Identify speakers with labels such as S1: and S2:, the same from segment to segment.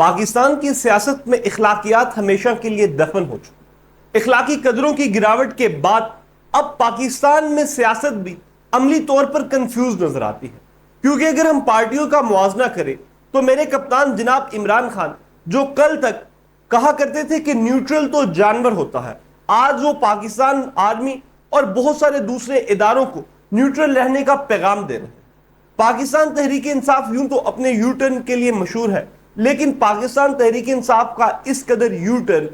S1: پاکستان کی سیاست میں اخلاقیات ہمیشہ کے لیے دفن ہو چکی۔ اخلاقی قدروں کی گراوٹ کے بعد اب پاکستان میں سیاست بھی عملی طور پر کنفیوز نظر آتی ہے، کیونکہ اگر ہم پارٹیوں کا موازنہ کریں تو میرے کپتان جناب عمران خان جو کل تک کہا کرتے تھے کہ نیوٹرل تو جانور ہوتا ہے، آج وہ پاکستان آرمی اور بہت سارے دوسرے اداروں کو نیوٹرل رہنے کا پیغام دے رہے ہیں۔ پاکستان تحریک انصاف یوں تو اپنے یو ٹرن کے لیے مشہور ہے، لیکن پاکستان تحریک انصاف کا اس قدر یو ٹرن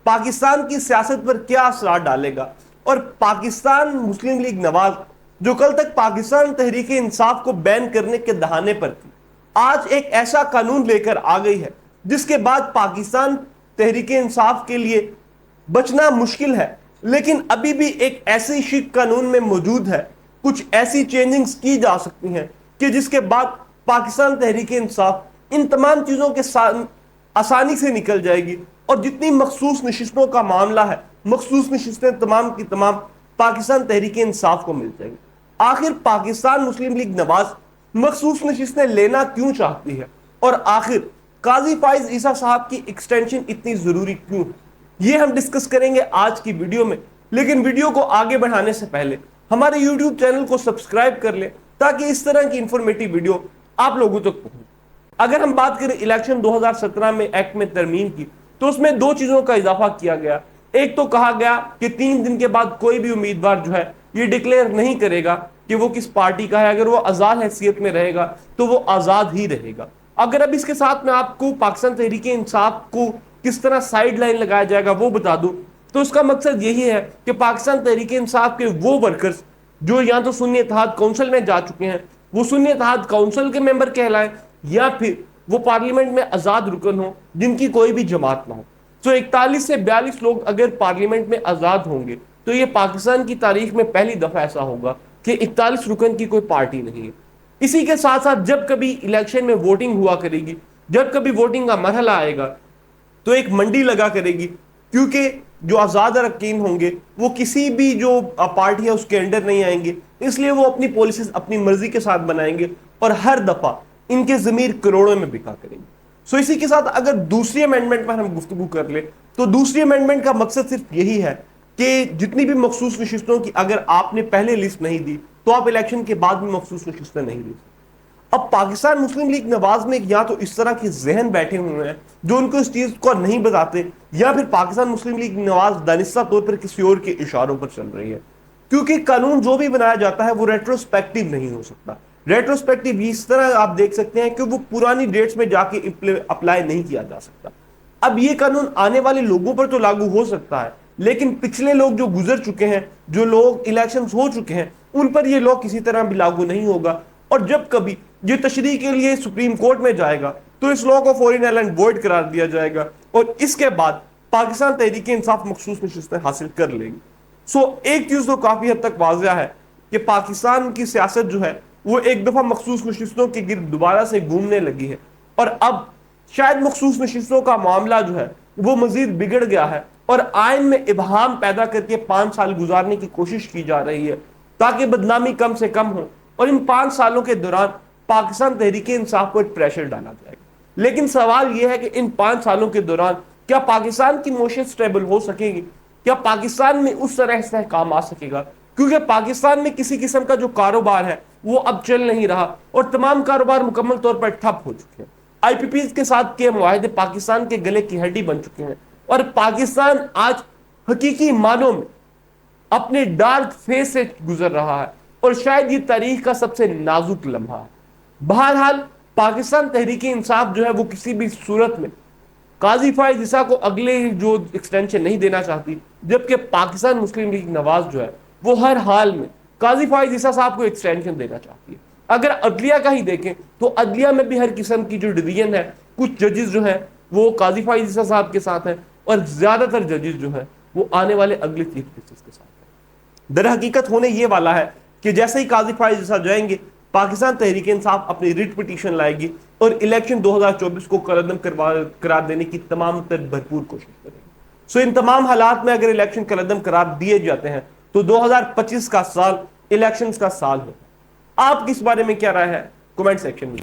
S1: پاکستان کی سیاست پر کیا اثرات ڈالے گا، اور پاکستان مسلم لیگ نواز جو کل تک پاکستان تحریک انصاف کو بین کرنے کے دہانے پر تھی، آج ایک ایسا قانون لے کر آ گئی ہے جس کے بعد پاکستان تحریک انصاف کے لیے بچنا مشکل ہے، لیکن ابھی بھی ایک ایسی شک قانون میں موجود ہے، کچھ ایسی چینجنگز کی جا سکتی ہیں کہ جس کے بعد پاکستان تحریک انصاف ان تمام چیزوں کے آسانی سے نکل جائے گی، اور جتنی مخصوص نشستوں کا معاملہ ہے، مخصوص نشستیں تمام کی تمام پاکستان تحریک انصاف کو مل جائیں گی۔ آخر پاکستان مسلم لیگ نواز مخصوص نشستیں لینا کیوں چاہتی ہے، اور آخر قاضی فائز عیسیٰ صاحب کی ایکسٹینشن اتنی ضروری کیوں ہے، یہ ہم ڈسکس کریں گے آج کی ویڈیو میں۔ لیکن ویڈیو کو آگے بڑھانے سے پہلے ہمارے یوٹیوب چینل کو سبسکرائب کر لیں تاکہ اس طرح کی انفارمیٹیو ویڈیو آپ لوگوں تک پہنچے۔ اگر ہم بات کریں الیکشن 2017 میں ایکٹ میں ترمیم کی، تو اس میں دو چیزوں کا اضافہ کیا گیا۔ ایک تو کہا گیا کہ 3 دن کے بعد کوئی بھی امیدوار جو ہے یہ ڈکلیئر نہیں کرے گا کہ وہ کس پارٹی کا ہے، اگر وہ آزاد حیثیت میں رہے گا تو وہ آزاد ہی رہے گا۔ اگر اب اس کے ساتھ میں آپ کو پاکستان تحریک انصاف کو کس طرح سائیڈ لائن لگایا جائے گا وہ بتا دوں، تو اس کا مقصد یہی ہے کہ پاکستان تحریک انصاف کے وہ ورکرز جو یا تو سنی اتحاد کونسل میں جا چکے ہیں، وہ سنی اتحاد کونسل کے ممبر کہلائیں، یا پھر وہ پارلیمنٹ میں آزاد رکن ہوں جن کی کوئی بھی جماعت نہ ہو۔ تو 41 سے 42 لوگ اگر پارلیمنٹ میں آزاد ہوں گے تو یہ پاکستان کی تاریخ میں پہلی دفعہ ایسا ہوگا کہ 41 رکن کی کوئی پارٹی نہیں ہے۔ اسی کے ساتھ ساتھ جب کبھی الیکشن میں ووٹنگ ہوا کرے گی، جب کبھی ووٹنگ کا مرحلہ آئے گا تو ایک منڈی لگا کرے گی، کیونکہ جو آزاد اراکین ہوں گے وہ کسی بھی جو پارٹی ہے اس کے انڈر نہیں آئیں گے، اس لیے وہ اپنی پالیسیز اپنی مرضی کے ساتھ بنائیں گے اور ہر دفعہ ان کے ضمیر کروڑوں میں بکا کریں گے۔ سو اسی کے ساتھ اگر دوسری امینڈمنٹ پر ہم گفتگو کر لیں تو دوسری امینڈمنٹ کا مقصد صرف یہی ہے کہ جتنی بھی مخصوص نشستوں کی اگر آپ نے پہلے لسٹ نہیں دی تو آپ الیکشن کے بعد بھی مخصوص نشستیں نہیں دی۔ اب پاکستان مسلم لیگ نواز میں یا تو اس طرح کے ذہن بیٹھے ہوئے ہیں جو ان کو اس چیز کو نہیں بتاتے، یا پھر پاکستان مسلم لیگ نواز دانستہ طور پر کسی اور کے اشاروں پر چل رہی ہے، کیونکہ قانون جو بھی بنایا جاتا ہے وہ ریٹروسپیکٹیو نہیں ہو سکتا۔ ریٹروسپیکٹیو اس طرح آپ دیکھ سکتے ہیں کہ وہ پرانی ڈیٹس میں جا کے اپلائی نہیں کیا جا سکتا۔ اب یہ قانون آنے والے لوگوں پر تو لاگو ہو سکتا ہے، لیکن پچھلے لوگ جو گزر چکے ہیں، جو لوگ الیکشنز ہو چکے ہیں، ان پر یہ لوگ کسی طرح بھی لاگو نہیں ہوگا۔ اور جب کبھی یہ تشریح کے لیے سپریم کورٹ میں جائے گا تو اس لاء کو فوری نل اینڈ وائڈ قرار دیا جائے گا، اور اس کے بعد پاکستان تحریک انصاف مخصوص نشستیں حاصل کر لے گی۔ سو ایک چیز تو کافی حد تک واضح ہے کہ پاکستان کی سیاست جو ہے وہ ایک دفعہ مخصوص نشستوں کے گرد دوبارہ سے گھومنے لگی ہے، اور اب شاید مخصوص نشستوں کا معاملہ جو ہے وہ مزید بگڑ گیا ہے، اور آئین میں ابہام پیدا کر کے 5 سال گزارنے کی کوشش کی جا رہی ہے تاکہ بدنامی کم سے کم ہو، اور ان 5 سالوں کے دوران پاکستان تحریک انصاف کو ایک پریشر ڈالا جائے گا۔ لیکن سوال یہ ہے کہ ان 5 سالوں کے دوران کیا پاکستان کی معیشت سٹیبل ہو سکے گی، کیا پاکستان میں اس طرح استحکام آ سکے گا، کیونکہ پاکستان میں کسی قسم کا جو کاروبار ہے وہ اب چل نہیں رہا، اور تمام کاروبار مکمل طور پر ٹھپ ہو چکے ہیں۔ آئی پی پیز کے ساتھ کے معاہدے پاکستان کے گلے کی ہڈی بن چکے ہیں، اور پاکستان آج حقیقی معنوں میں اپنے ڈارک فیز سے گزر رہا ہے، اور شاید یہ تاریخ کا سب سے نازک لمحہ ہے۔ بہرحال پاکستان تحریک انصاف جو ہے وہ کسی بھی صورت میں قاضی فائز عیسیٰ کو اگلے جو ایکسٹینشن نہیں دینا چاہتی، جبکہ پاکستان مسلم لیگ نواز جو ہے وہ ہر حال میں قاضی فائز عیسیٰ صاحب کو ایکسٹینشن دینا چاہتی ہے۔ اگر عدلیہ کا ہی دیکھیں تو عدلیہ میں بھی ہر قسم کی جو ڈویژن ہے، کچھ ججز جو ہیں وہ قاضی فائز عیسیٰ صاحب کے ساتھ ہیں، اور زیادہ تر ججز جو ہیں وہ آنے والے اگلے چیف جسٹس کے ساتھ ہیں۔ در حقیقت ہونے یہ والا ہے کہ جیسے ہی قاضی فائز عیسیٰ جائیں گے، پاکستان تحریک انصاف اپنی ریٹ پٹیشن لائے گی اور الیکشن 2024 کو کالعدم قرار دینے کی تمام تر بھرپور کوشش کرے گی۔ سو ان تمام حالات میں اگر الیکشن کالعدم قرار دیے جاتے ہیں تو 2025 کا سال الیکشنز کا سال ہوگا۔ آپ کس بارے میں کیا رائے ہے کمنٹ سیکشن میں